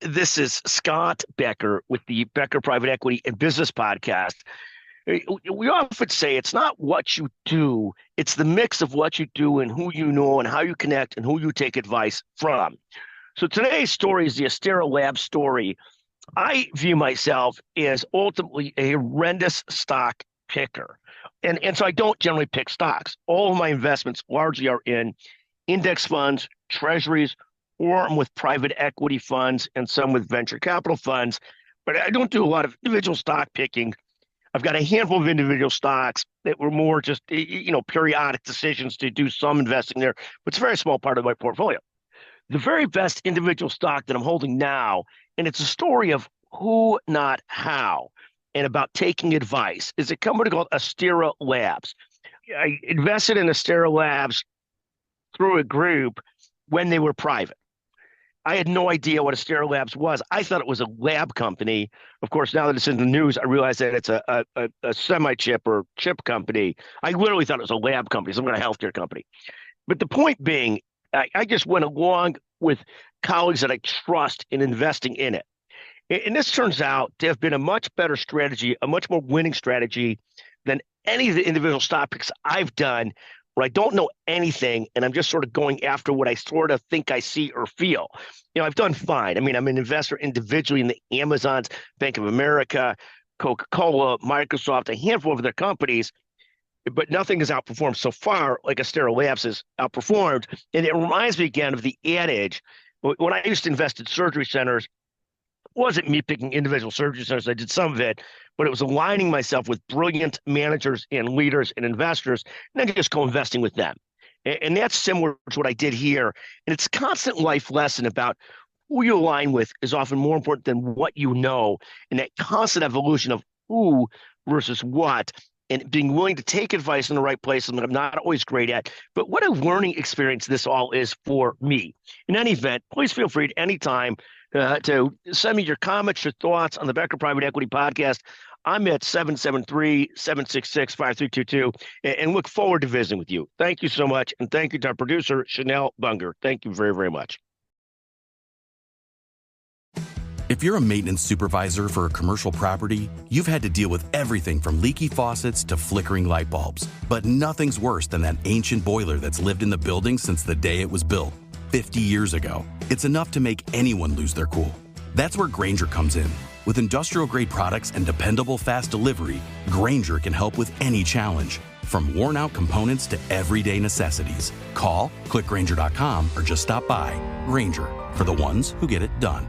This is Scott Becker with the Becker Private Equity and Business Podcast. We often say it's not what you do, it's the mix of what you do and who you know and how you connect and who you take advice from. So today's story is the Astera Labs story. I view myself as ultimately a horrendous stock picker. And so I don't generally pick stocks. All of my investments largely are in index funds, treasuries, or I'm with private equity funds and some with venture capital funds. But I don't do a lot of individual stock picking. I've got a handful of individual stocks that were more just, periodic decisions to do some investing there, but it's a very small part of my portfolio. The very best individual stock that I'm holding now, and it's a story of who, not how, and about taking advice, is a company called Astera Labs. I invested in Astera Labs through a group when they were private. I had no idea what Astera Labs was. I thought it was a lab company. Of course, now that it's in the news, I realize that it's a semi-chip or chip company. I literally thought it was a lab company, some kind of healthcare company. But the point being, I just went along with colleagues that I trust in investing in it. And this turns out to have been a much better strategy, a much more winning strategy than any of the individual stock picks I've done, where I don't know anything and I'm just sort of going after what I sort of think I see or feel. I've done fine. I mean, I'm an investor individually in the Amazons, Bank of America, Coca-Cola, Microsoft, a handful of their companies, but nothing has outperformed so far like Astera Labs has outperformed. And it reminds me again of the adage, when I used to invest in surgery centers, it wasn't me picking individual surgery centers. I did some of it, but it was aligning myself with brilliant managers and leaders and investors, and then just co-investing with them. And that's similar to what I did here. And it's a constant life lesson about who you align with is often more important than what you know, and that constant evolution of who versus what, and being willing to take advice in the right place, and I'm not always great at. But what a learning experience this all is for me. In any event, please feel free at any time to send me your comments, your thoughts on the Becker Private Equity Podcast. I'm at 773-766-5322 and look forward to visiting with you. Thank you so much. And thank you to our producer, Chanel Bunger. Thank you very, very much. If you're a maintenance supervisor for a commercial property, you've had to deal with everything from leaky faucets to flickering light bulbs. But nothing's worse than that ancient boiler that's lived in the building since the day it was built, 50 years ago. It's enough to make anyone lose their cool. That's where Grainger comes in. With industrial-grade products and dependable fast delivery, Grainger can help with any challenge, from worn-out components to everyday necessities. Call, click Grainger.com, or just stop by. Grainger, for the ones who get it done.